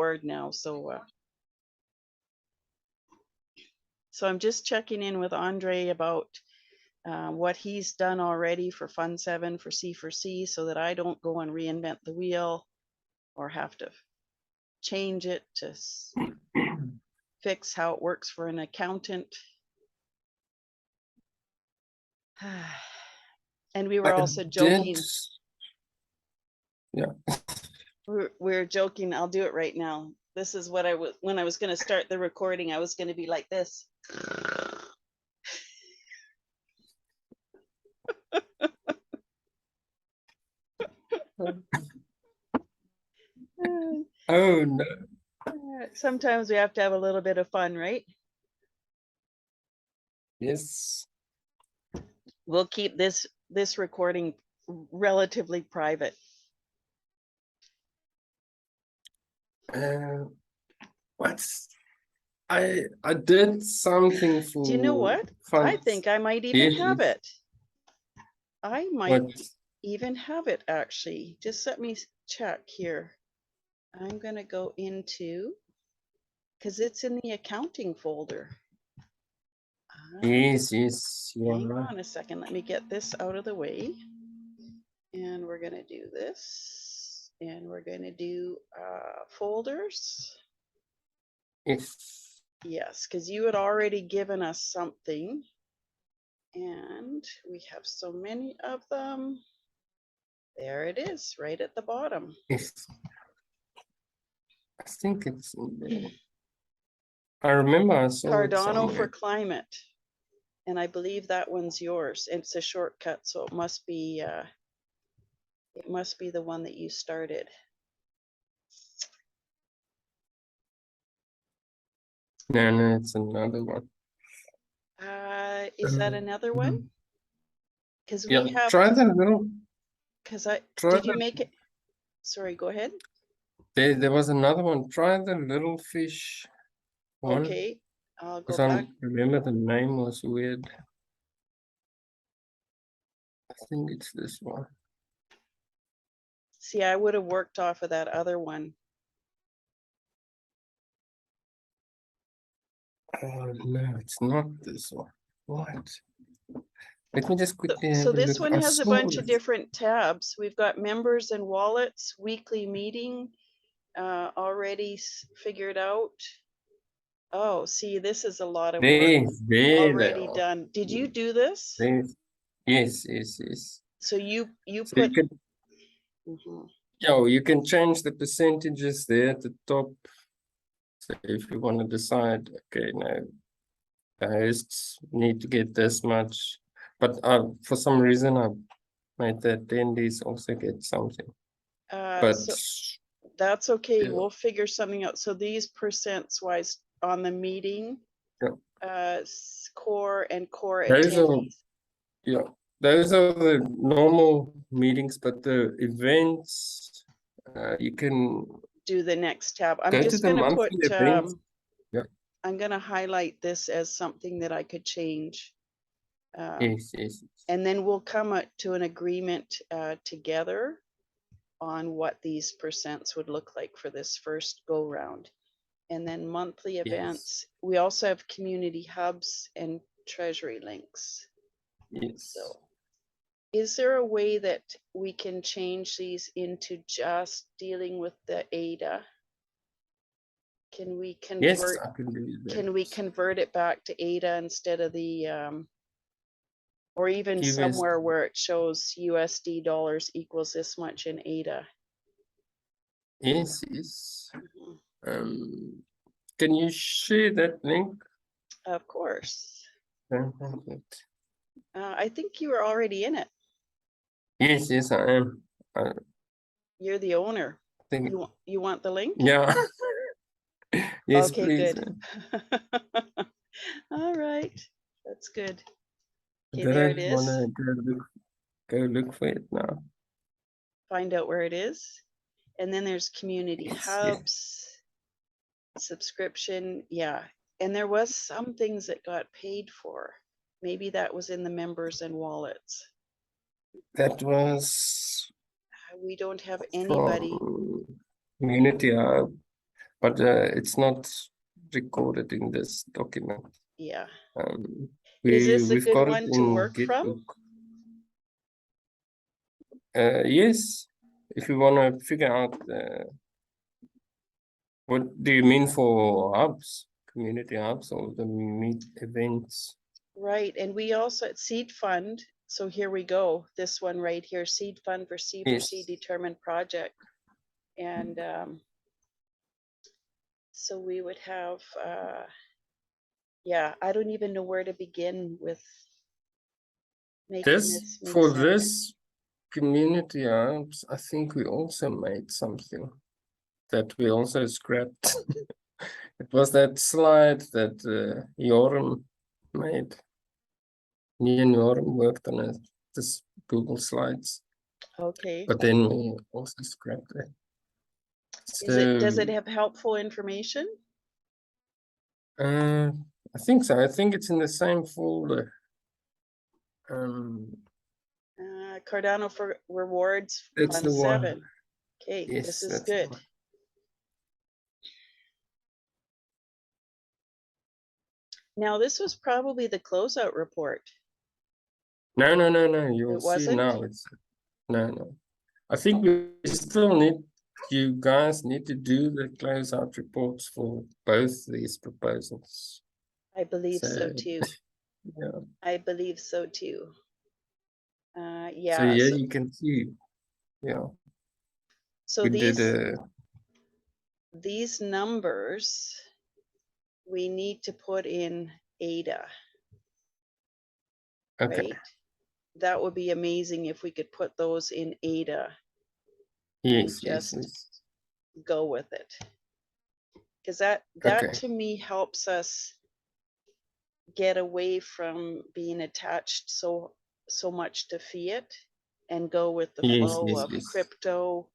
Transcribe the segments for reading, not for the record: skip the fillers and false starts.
record now. So I'm just checking in with Andre about what he's done already for Fund 7 for C4C, so that I don't go and reinvent the wheel or have to change it to fix how it works for an accountant. And we were also joking. Yeah. We're joking. I'll do it right now. This is what I was when I was going to start the recording. I was going to be like this. Oh no. Sometimes we have to have a little bit of fun, right? Yes. We'll keep this recording relatively private. I did something for. Do you know what? I think I might even have it. I might even have it actually. Just let me check here. I'm going to go into, because it's in the accounting folder. Yes. Hang on a second. Let me get this out of the way. And we're going to do this. And we're going to do folders. Yes, because you had already given us something. And we have so many of them. There it is, right at the bottom. Yes. I think it's in there. I remember I saw Cardano for climate. And I believe that one's yours. It's a shortcut, so it must be the one that you started. No, it's another one. Is that another one? Because we have. Try the little. Because did you make it? Sorry, go ahead. There was another one. Try the little fish one. Okay, I'll go back. I remember the name was weird. I think it's this one. See, I would have worked off of that other one. Oh no, it's not this one. What? Let me just quickly. So this one has a bunch of different tabs. We've got members and wallets, weekly meeting, already figured out. Oh, see, this is a lot of work already done. Did you do this? Yes. So you So put. You can change the percentages there at the top. So if you want to decide, okay, no, the hosts need to get this much, but for some reason I made the attendees also get something. But so that's okay. Yeah. We'll figure something out. So these percents wise on the meeting, core and core attendees. Those are the normal meetings, but the events, you can do the next tab. I'm just going to put, I'm going to highlight this as something that I could change. Yes. And then we'll come to an agreement together on what these percents would look like for this first go round. And then monthly events. We also have community hubs and treasury links. Yes. So is there a way that we can change these into just dealing with the ADA? Can we convert? Yes, I can do that. Can we convert it back to ADA instead of the or even somewhere where it shows USD dollars equals this much in ADA? Yes. Can you share that link? Of course. Perfect. I think you were already in it. Yes, I am. You're the owner. You want the link? Yeah. Yes, okay, please. Good. All right, that's good. Okay, Then there I it is. want to go look for it now. Find out where it is. And then there's community hubs, subscription. Yeah. And there was some things that got paid for. Maybe that was in the members and wallets. That was. We don't have anybody. Community hub. but it's not recorded in this document. Yeah. We Is this a we've good got it one to in work from? Gitbook. Yes, if you want to figure out what do you mean for hubs, community hubs, or the meet events? Right, and we also at Seed Fund, so here we go, this one right here, Seed Fund for C4C Yes. determined project. And so we would have, yeah, I don't even know where to begin with making this make For sense. this community hubs, I think we also made something that we also scrapped. It was that slide that Joram made. Me and Joram worked on it, this Google Slides, Okay, but then we also scrapped it. does it So have helpful information? I think so. I think it's in the same folder. Cardano for rewards, It's Fund the one. 7. Okay, Yes, this is that's the good. one. Now, this was probably the closeout report. No. You'll It see wasn't? now. It's no. I think we still need, you guys need to do the closeout reports for both these proposals. I believe so So too. yeah. I believe so too. So Yeah, yeah, you can see. Yeah. so We did these numbers, we need to put in ADA, okay. right? That would be amazing if we could put those in ADA and Yes. just go with it. Because that Okay. to me helps us get away from being attached so much to fiat and go with the flow of crypto.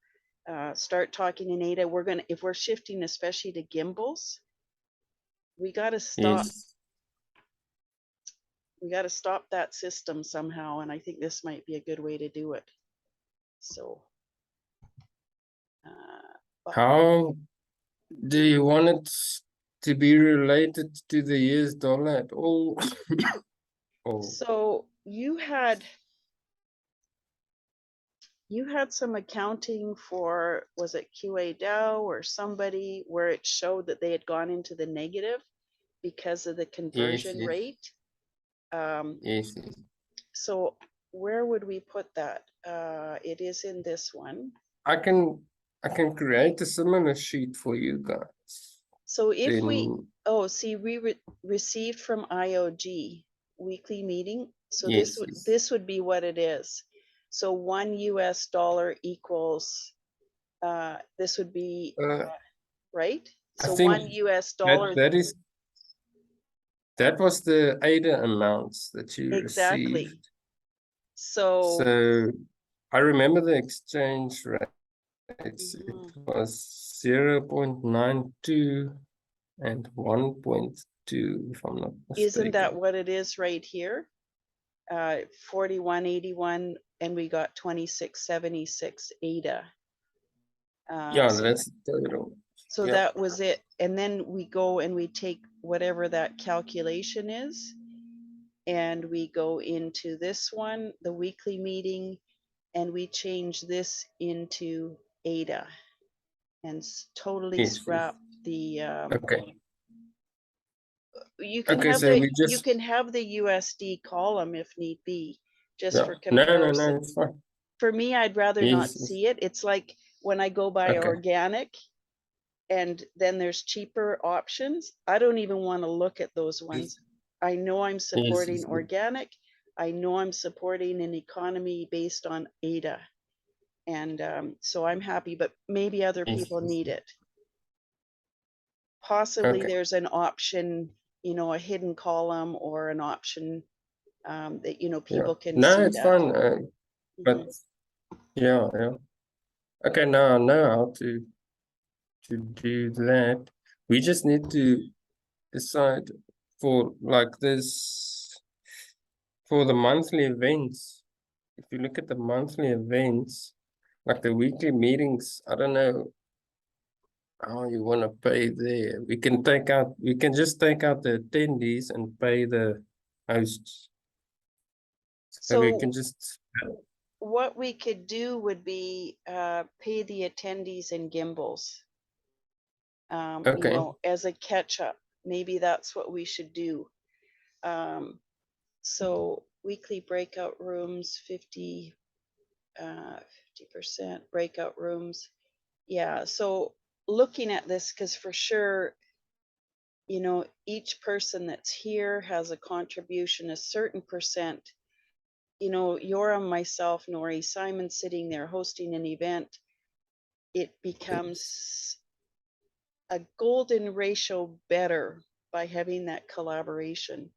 Start talking in ADA. We're gonna, if we're shifting especially to gimbals, we got to stop. Yes. We got to stop that system somehow, and I think this might be a good way to do it. So How do you want it to be related to the US dollar at all? Oh, so you had some accounting for, was it QA Dow or somebody, where it showed that they had gone into the negative because of the conversion yes. rate. Yes. So where would we put that? It is in this one. I can create a similar sheet for you guys. So if we, Then, see, we received from IOG weekly meeting. So yes. this would be what it is. So $1 equals, this would be, right? I So think $1. that was the ADA amounts that you Exactly. received. So I remember the exchange rate. It was 0.92 and 1.2, if I'm not mistaken. isn't that what it is right here? 41.81, and we got 26.76 ADA. Yeah, that's total. So that was it. And then we go and we take whatever that calculation is, and we go into this one, the weekly meeting, and we change this into ADA and totally scrap the okay. you can Okay, have so we you can have the USD column if need be, just for comparison. No, it's fine. For me, I'd rather not see it. It's like when I go buy organic and then there's cheaper options. I don't even want to look at those ones. I know I'm supporting organic. I know I'm supporting an economy based on ADA. And so I'm happy, but maybe other people need it. Possibly there's an option, a hidden column or an option that, people can see. No, it's fine. But yeah. Okay, now I know how to do that. We just need to decide for like this, for the monthly events. If you look at the monthly events, like the weekly meetings, I don't know Oh, you want to pay there? We can just take out the attendees and pay the hosts. So we can So just, what we could do would be pay the attendees in gimbals, you okay, know, as a catch up. Maybe that's what we should do. So weekly breakout rooms, 50% breakout rooms. Yeah, so looking at this, because for sure, you know, each person that's here has a contribution, a certain percent. You know, Yoram, myself, Nori, Simon sitting there hosting an event, it becomes a golden ratio better by having that collaboration.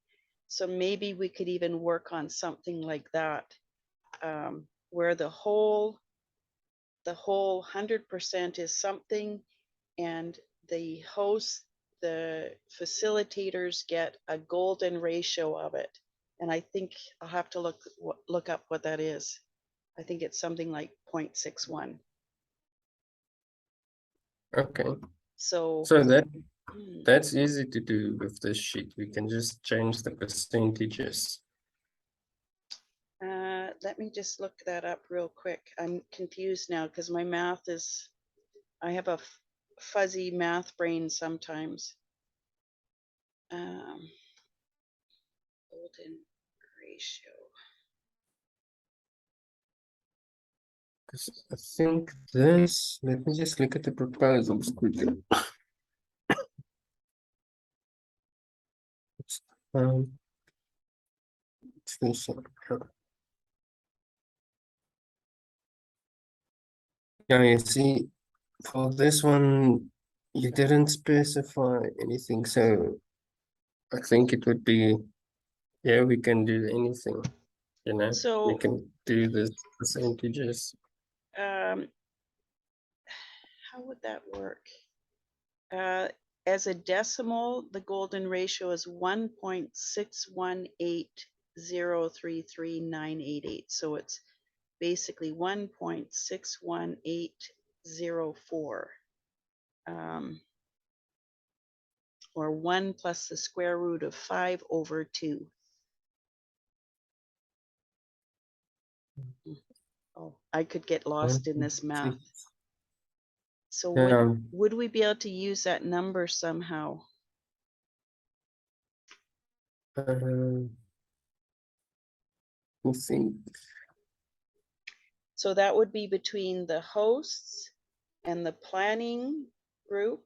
So maybe we could even work on something like that, where the whole 100% is something, and the hosts, the facilitators get a golden ratio of it. And I think I'll have to look up what that is. I think it's something like 0.61. okay. So So that's easy to do with this sheet. We can just change the percentages. let me just look that up real quick. I'm confused now because my math is, I have a fuzzy math brain sometimes. Golden ratio. I think this, let me just look at the proposals quickly. Um, yeah, you see, for this one, you didn't specify anything, so I think it would be, yeah, we can do anything, you know, we So can do the percentages. how would that work? As a decimal, the golden ratio is 1.618033988. So it's basically 1.61804, or 1 plus the square root of 5 over 2. Oh, I could get lost in this math. So would we be able to use that number somehow? I think. So that would be between the hosts and the planning group,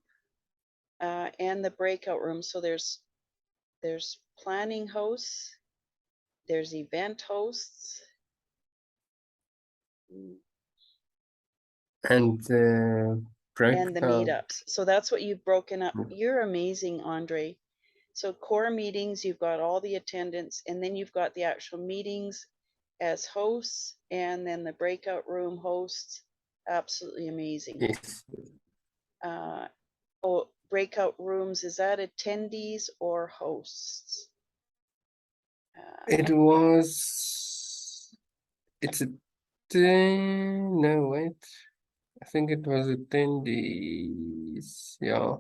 and the breakout room. So there's planning hosts, there's event hosts, and and the meetups. So that's what you've broken up. You're amazing, Andre. So core meetings, you've got all the attendance, and then you've got the actual meetings as hosts, and then the breakout room hosts. Absolutely amazing. Yes. Oh, breakout rooms, is that attendees or hosts? It's a, no, wait. I think it was attendees. Yeah,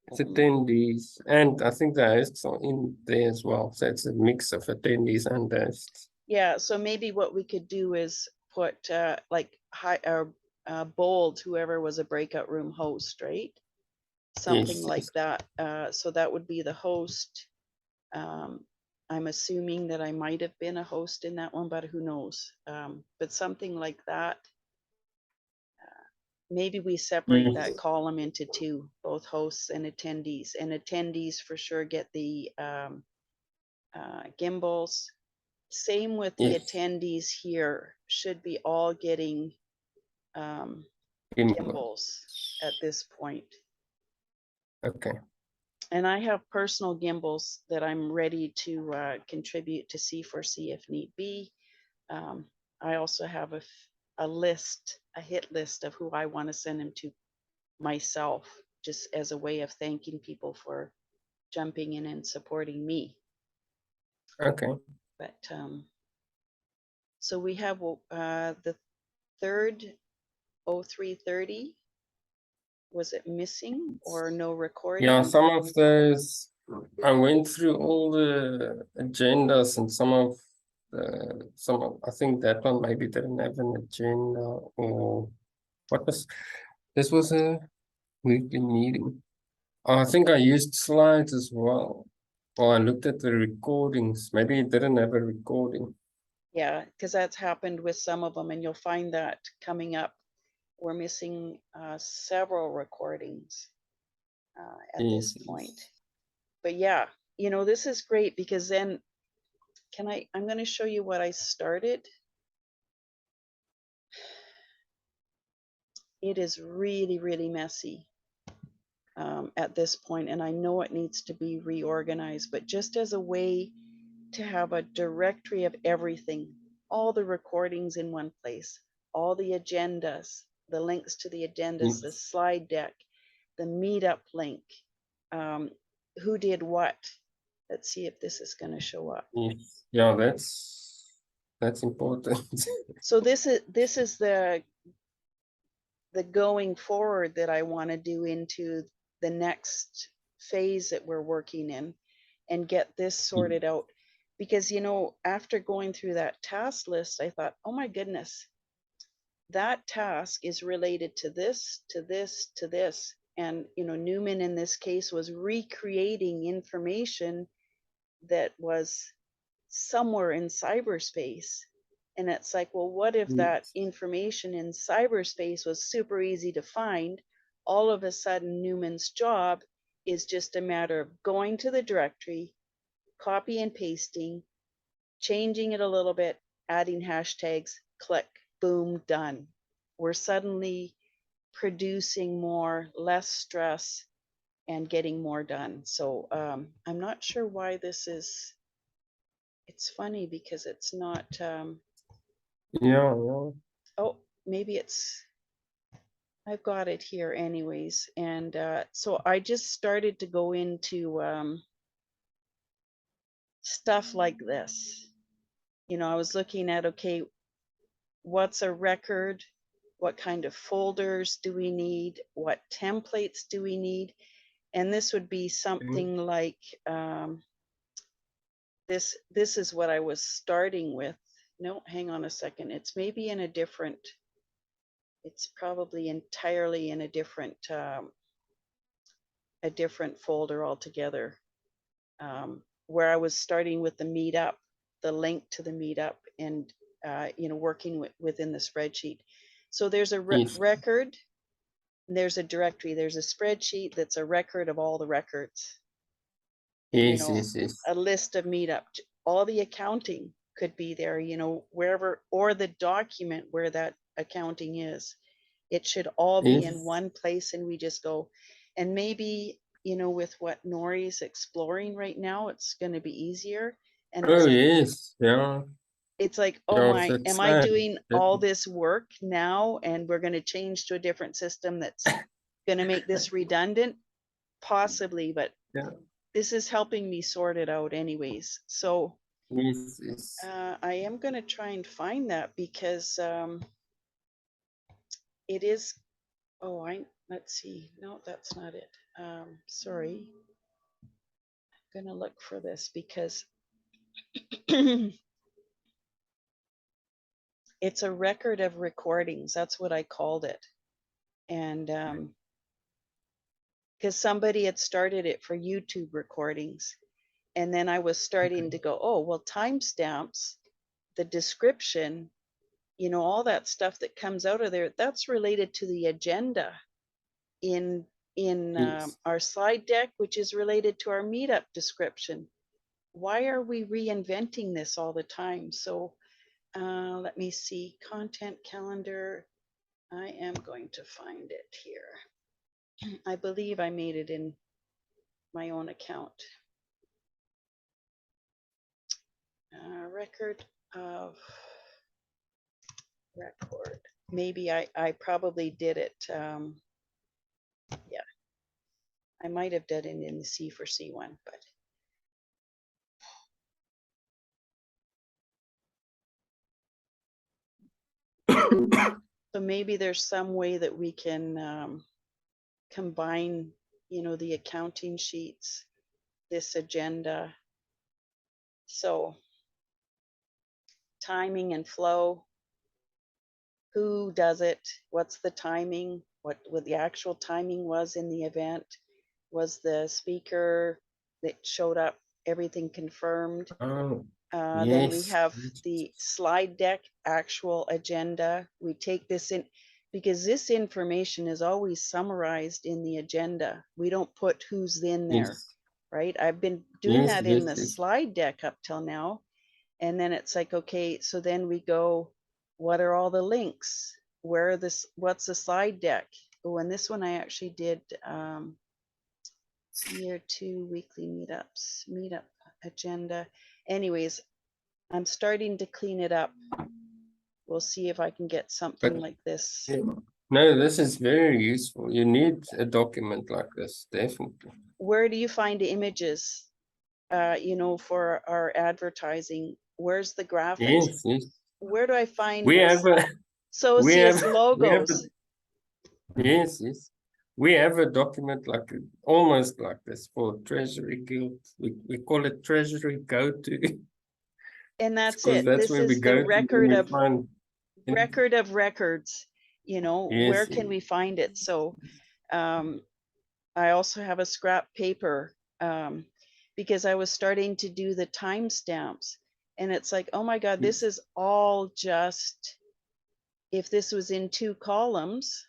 it's attendees. And I think the hosts are in there as well. So it's a mix of attendees and hosts. Yeah, so maybe what we could do is put like high or bold whoever was a breakout room host, right? Something Yes, like yes. that. So that would be the host. I'm assuming that I might have been a host in that one, but who knows? But something like that. Maybe we separate that column into two, both hosts and attendees. And attendees for sure get the gimbals. Same with the attendees here, should be all getting gimbals at this point. Okay. And I have personal gimbals that I'm ready to contribute to C4C if need be. I also have a list, a hit list of who I want to send them to myself, just as a way of thanking people for jumping in and supporting me. Okay. But so we have the third 0330 Was it missing or no recording? Yeah, some of those, I went through all the agendas and I think that one maybe didn't have an agenda, or this was a weekly meeting. I think I used slides as well. Or I looked at the recordings, maybe it didn't have a recording. Yeah, because that's happened with some of them, and you'll find that coming up. We're missing several recordings at this Yes, point. yes. But yeah, you know, this is great because then I'm going to show you what I started. It is really, really messy at this point, and I know it needs to be reorganized, but just as a way to have a directory of everything, all the recordings in one place, all the agendas, the links to the agendas, the Yes, slide deck, the meetup link, who did what. Let's see if this is going to show up. yes. Yeah, that's important. So this is the going forward that I want to do into the next phase that we're working in, and get this sorted out. Because, you know, after going through that task list, I thought, oh my goodness, that task is related to this, to this, to this. And, you know, Newman in this case was recreating information that was somewhere in cyberspace. And it's like, well, what if that Yes, information in cyberspace was super easy to find? All of a sudden, Newman's job is just a matter of going to the directory, copy and pasting, changing it a little bit, adding hashtags, click, boom, done. We're suddenly producing more, less stress, and getting more done. So I'm not sure why this is. It's funny because it's not. yeah, yeah. Oh, maybe it's. I've got it here anyways. And so I just started to go into stuff like this. You know, I was looking at, okay, what's a record? What kind of folders do we need? What templates do we need? And this would be something like this is what I was starting with. No, hang on a second. It's maybe in a different, it's probably entirely in a different folder altogether. Where I was starting with the meetup, the link to the meetup, and you know, working within the spreadsheet. So there's a Yes, record, there's a directory, there's a spreadsheet that's a record of all the records. You yes, know, yes, yes. a list of meetup, all the accounting could be there, you know, wherever, or the document where that accounting is. It should all be in Yes. one place, and we just go. And maybe, you know, with what Nori's exploring right now, it's going to be easier. And Oh, yes, yeah. it's like, oh Yeah, my, that's am I doing that, all this work now and we're going to change to a different system that's going to make this redundant? Possibly, but yeah, this is helping me sort it out anyways. So yes, yes. I am going to try and find that because it is, oh, let's see. No, that's not it. Sorry. I'm going to look for this because it's a record of recordings. That's what I called it. And because somebody had started it for YouTube recordings. And then I was starting to go, oh, well, timestamps, the description, you know, all that stuff that comes out of there, that's related to the agenda in Yes. our slide deck, which is related to our meetup description. Why are we reinventing this all the time? So let me see, content calendar. I am going to find it here. I believe I made it in my own account. Record of record. Maybe I probably did it. Yeah, I might have done it in the C4C one, but so maybe there's some way that we can combine, you know, the accounting sheets, this agenda. So timing and flow, who does it, what's the timing, what the actual timing was in the event, was the speaker that showed up, everything confirmed. Oh, Then we yes. have the slide deck, actual agenda. We take this in because this information is always summarized in the agenda. We don't put who's in there, Yes. right? I've been doing Yes, that in yes, the yes. slide deck up till now. And then it's like, okay, so then we go, what are all the links? Where are this, what's the slide deck? Oh, and this one I actually did year 2 weekly meetup agenda. Anyways, I'm starting to clean it up. We'll see if I can get something But like this. yeah. No, this is very useful. You need a document like this, definitely. Where do you find images, you know, for our advertising? Where's the graphics? Yes, yes. Where do I find We have a, we have, associates we have a, logos? yes, yes. We have a document like almost like this for Treasury Guild. We call it Treasury Go-To And that's because it. that's This where we is the go to when we find. record of records. You know, where Yes, can we find it? So I also have a scrap paper because I was starting to do the timestamps, and it's like, oh my God, this yes, is all just, if this was in 2 columns,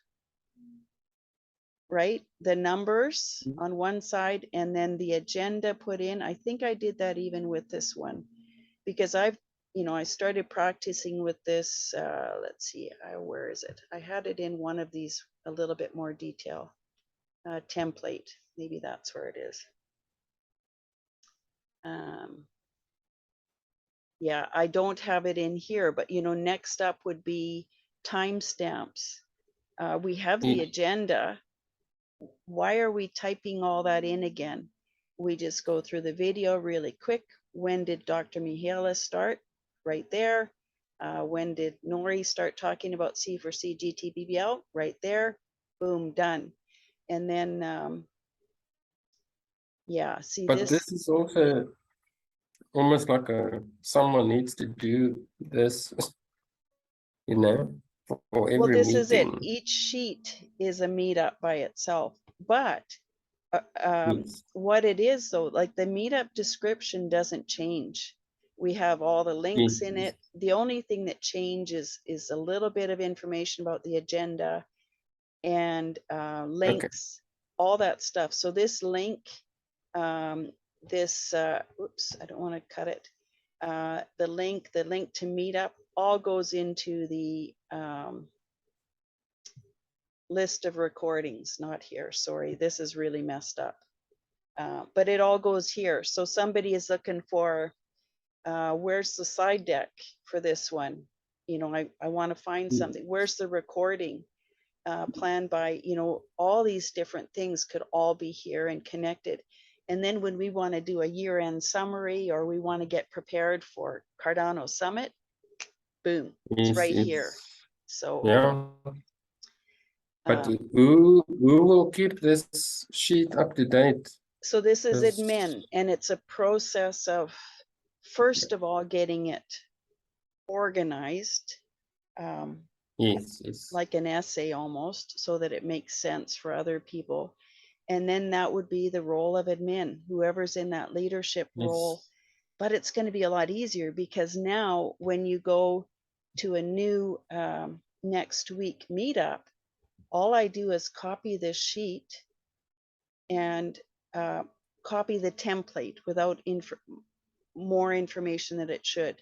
right? The numbers on one side and then the agenda put in. I think I did that even with this one because I've, you know, I started practicing with this. Let's see, where is it? I had it in one of these a little bit more detail. Template, maybe that's where it is. Yeah, I don't have it in here, but you know, next up would be timestamps. We have the yes, agenda. Why are we typing all that in again? We just go through the video really quick. When did Dr. Mihaela start? Right there. When did Nori start talking about C4C GTBBL? Right there. Boom, done. And then, yeah, see but this. this is also almost like someone needs to do this, you know, for Well, every this is it. meeting. Each sheet is a meetup by itself. But Yes, what it is, though, like the meetup description doesn't change. We have all the links yes, in yes. it. The only thing that changes is a little bit of information about the agenda and Okay, links, all that stuff. So this link, oops, I don't want to cut it. The link to meetup all goes into the list of recordings, not here. Sorry, this is really messed up. But it all goes here. So somebody is looking for, where's the slide deck for this one? You know, I want to find yes, something. Where's the recording planned by, you know, all these different things could all be here and connected. And then when we want to do a year-end summary or we want to get prepared for Cardano Summit, boom, it's yes, right here. yes. So Yeah. But uh, who will keep this sheet up to date? so this is Because admin, and it's a process of, first of all, getting it organized, um, yes, yes, like an essay almost, so that it makes sense for other people. And then that would be the role of admin, whoever's in that leadership role. yes, But it's going to be a lot easier because now when you go to a new next week meetup, all I do is copy this sheet and copy the template without more information than it should.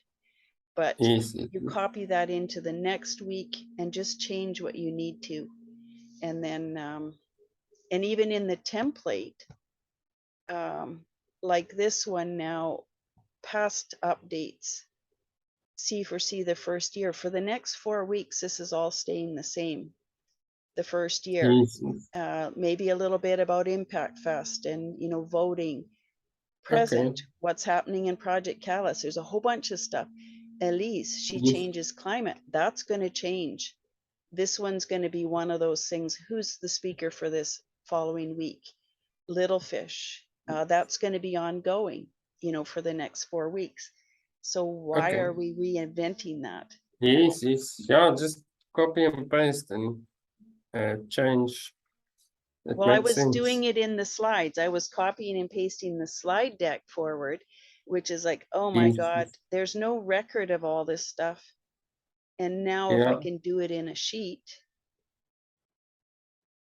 But yes, yes, you yes, copy that into the next week and just change what you need to. And then, and even in the template, like this one now, past updates, C4C the first year. For the next 4 weeks, this is all staying the same. The first year, yes, yes. maybe a little bit about Impact Fest and, you know, voting, Okay, present, what's happening in Project Callus. There's a whole bunch of stuff. Elise, she yes, changes climate. That's going to change. This one's going to be one of those things. Who's the speaker for this following week. Little fish, that's going to be ongoing, for the next 4 weeks. So why Okay. are we reinventing that? Yes, yeah, just copy and paste and change. It Well, I makes was sense. doing it in the slides. I was copying and pasting the slide deck forward, which is like, oh my Yes, God, there's no record of all this stuff. And now if I yeah, can do it in a sheet,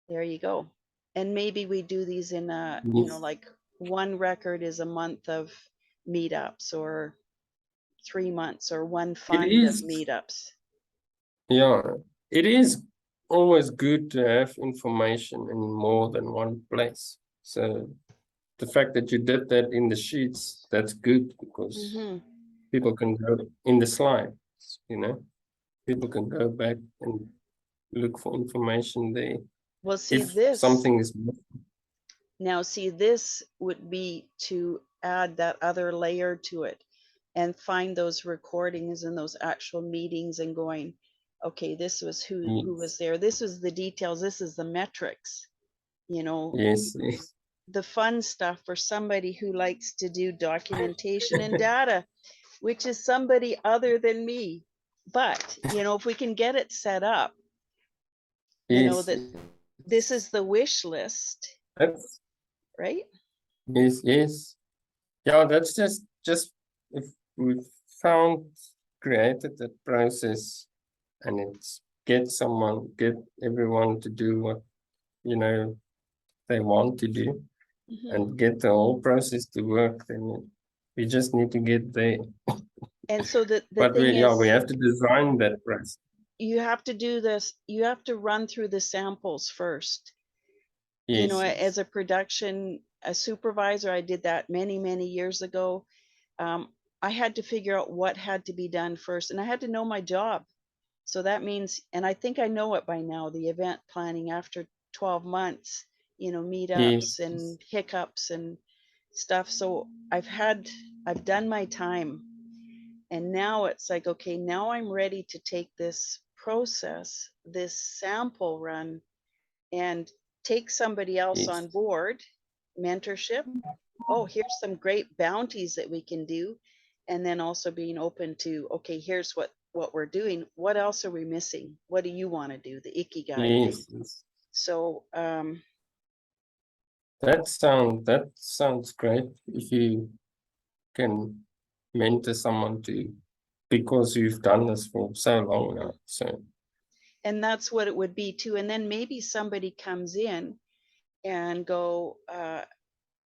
there you go. And maybe we do these in a, yes. like one record is a month of meetups, or 3 months, or one It fund of is, meetups. yeah, it is always good to have information in more than one place. So the fact that you did that in the sheets, that's good because Hmm. people can go in the slides, people can go back and look for information there. Well, see If this. something is missing. Now, see, this would be to add that other layer to it and find those recordings and those actual meetings and going, okay, this was who was there. This was the details. This is the metrics, Yes, yes. the fun stuff for somebody who likes to do documentation and data, which is somebody other than me. But, if we can get it set up, Yes, that this is the wish list, that's right? yes. Yeah, that's just if we created that process and it's get everyone to do what they want to do Mhm. and get the whole process to work, then we just need to get there. And so the But thing we is, have to design that process. you have to do this, you have to run through the samples first. Yes, As a production, a supervisor, I did that many, many years ago. I had to figure out what had to be done first, and I had to know my job. So that means, and I think I know it by now, the event planning after 12 months, meetups yes, and hiccups and stuff. So I've done my time. And now it's like, okay, now I'm ready to take this process, this sample run, and take somebody else on yes, board, mentorship. Oh, here's some great bounties that we can do. And then also being open to, okay, here's what we're doing. What else are we missing? What do you want to do? The ikigai thing. yes. So, That sounds great if you can mentor someone because you've done this for so long now. So and that's what it would be too. And then maybe somebody comes in and go,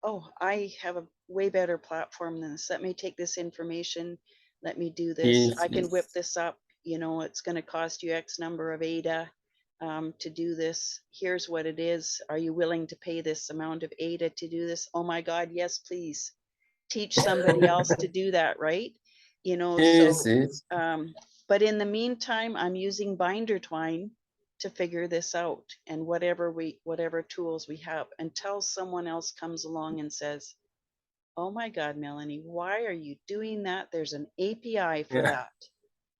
oh, I have a way better platform than this. Let me take this information. Let me do this. yes, I can whip yes, this up. It's going to cost you X number of ADA to do this. Here's what it is. Are you willing to pay this amount of ADA to do this? Oh my God, yes, please. Teach somebody else to do that, right? yes, yes. But in the meantime, I'm using binder twine to figure this out, and whatever tools we have, until someone else comes along and says, oh my God, Melanie, why are you doing that? There's an API for Yeah. that.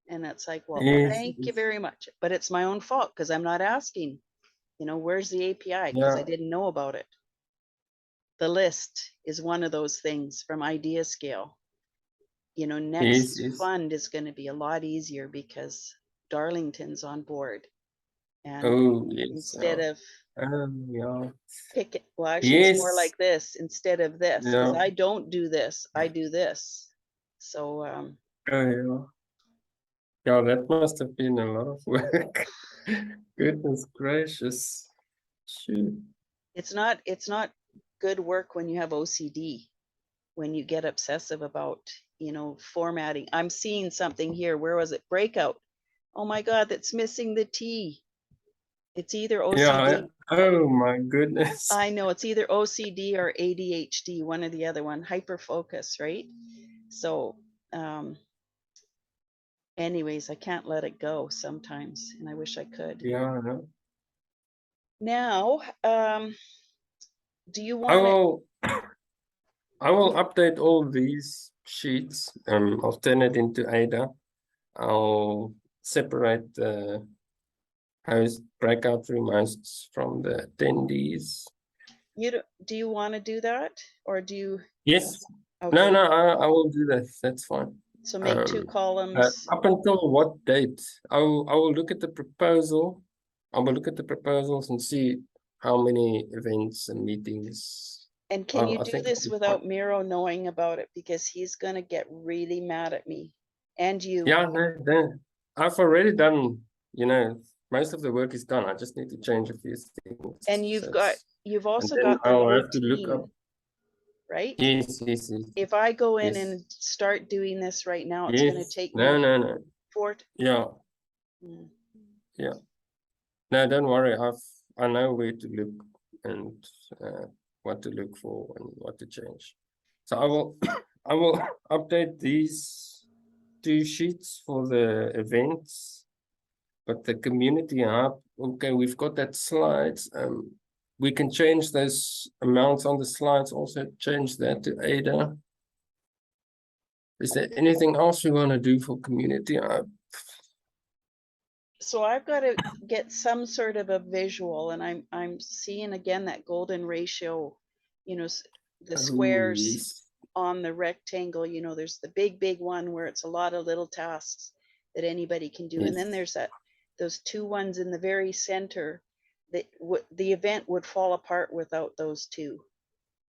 And it's like, well, Yes, thank you yes. very much. But it's my own fault because I'm not asking, where's the API? Because I Yeah. didn't know about it. The list is one of those things from idea scale. Yes, Next yes. fund is going to be a lot easier because Darlington's on board. And Oh, yes. instead of Yeah. well, actually, it's more Yes. like this instead of this, because Yeah. I don't do this, I do this. So, Oh, yeah. Yeah, that must have been a lot of work. Goodness gracious. Shoot. it's not good work when you have OCD, when you get obsessive about, formatting. I'm seeing something here. Where was it? Breakout. Oh my God, that's missing the T. It's either Yeah. OCD. Oh my goodness. I know it's either OCD or ADHD, one or the other one, hyper focus, right? So, anyways, I can't let it go sometimes, and I wish I could. Yeah. No. Now, do you I want it? will I will update all these sheets. I'll turn it into Ada. I'll separate the host breakout room hosts from the attendees. Do you want to do that, or do you? Yes. Okay. No, I will do that. That's fine. So make two columns. Up until what date? I will look at the proposal. I will look at the proposals and see how many events and meetings. And can you I do think this it'll be without fine. Miro knowing about it, because he's going to get really mad at me and you. Yeah, no, I've already done, most of the work is done. I just need to change a few things. And you've also then got the I'll have to look routine, up. right? Yes. If I go in Yes. and start doing this right now, it's going to Yes. take me No. Yeah. Mm. Yeah. No, don't worry. I know where to look and what to look for and what to change. So I will update these two sheets for the events, but the community hub, okay, we've got that slides. We can change those amounts on the slides, also change that to Ada. Is there anything else we want to do for community hub? So I've got to get some sort of a visual, and I'm seeing again that golden ratio, the squares Yes. on the rectangle. There's the big one where it's a lot of little tasks that anybody can do, and then there's those two ones in the very center that the event would fall apart without those two.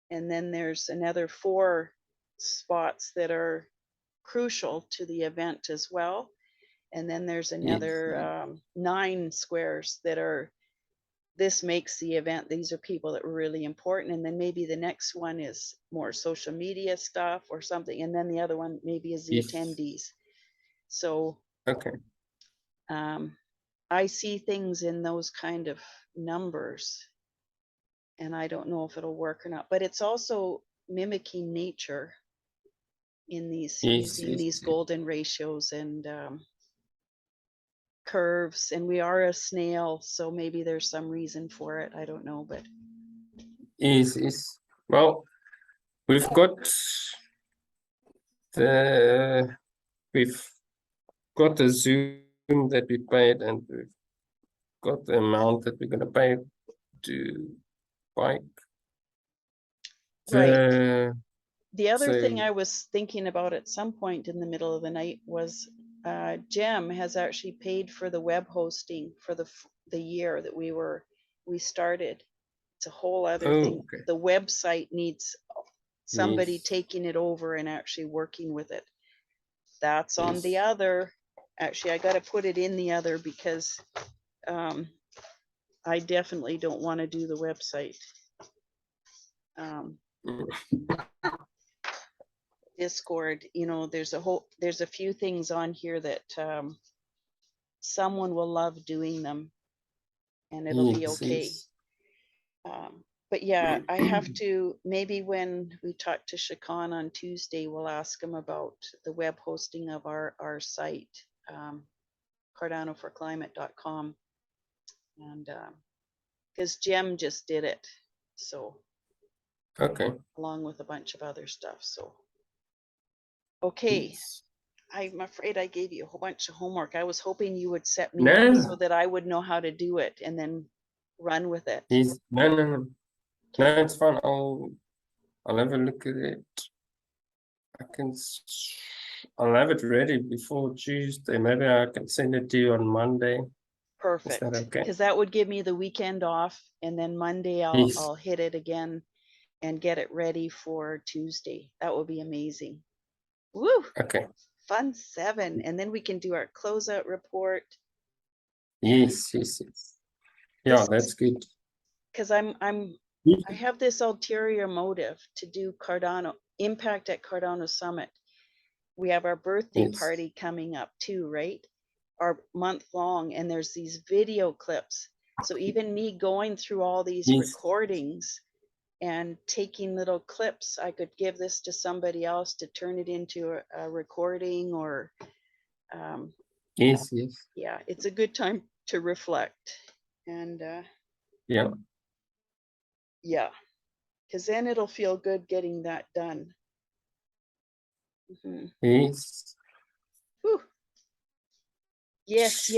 And then there's another 4 spots that are crucial to the event as well. And then there's another 9 squares that are, this makes the event. These are people that were really important. And then maybe the next one is more social media stuff or something. And then the other one maybe is the attendees. So okay. I see things in those kind of numbers, and I don't know if it'll work or not, but it's also mimicking nature in these, using these golden ratios and curves. And we are a snail, so maybe there's some reason for it. I don't know, but Yes. Well, we've got the Zoom that we paid, and we've got the amount that we're going to pay to Bike. right. The other thing I was thinking about at some point in the middle of the night was Jem has actually paid for the web hosting for the year that we started. It's a whole other thing. Okay. The website needs somebody taking it over and actually working with it. That's on the other. Actually, I got to put it in the other because I definitely don't want to do the website. Discord, there's a few things on here that someone will love doing them, and it'll be okay. But yeah, I have to, maybe when we talk to Shakan on Tuesday, we'll ask him about the web hosting of our site, cardanoforclimate.com, and because Jem just did it, so okay, along with a bunch of other stuff. So okay. I'm afraid I gave you a whole bunch of homework. I was hoping you would set me up so that I would know how to do it and then run with it. No, it's fine. I'll have a look at it. I'll have it ready before Tuesday. Maybe I can send it to you on Monday. Perfect. Is that okay? Because that would give me the weekend off, and then Monday I'll hit it again and get it ready for Tuesday. That would be amazing. Woo! Okay. Fun 7, and then we can do our closeout report. Yes. Yeah, that's good. Because I have this ulterior motive to do Cardano Impact at Cardano Summit. We have our birthday party coming up too, right? Our month long, and there's these video clips. So even me going through all these recordings and taking little clips, I could give this to somebody else to turn it into a recording or yes. Yeah, it's a good time to reflect. And yeah, because then it'll feel good getting that done. Yes. Whew. Yes.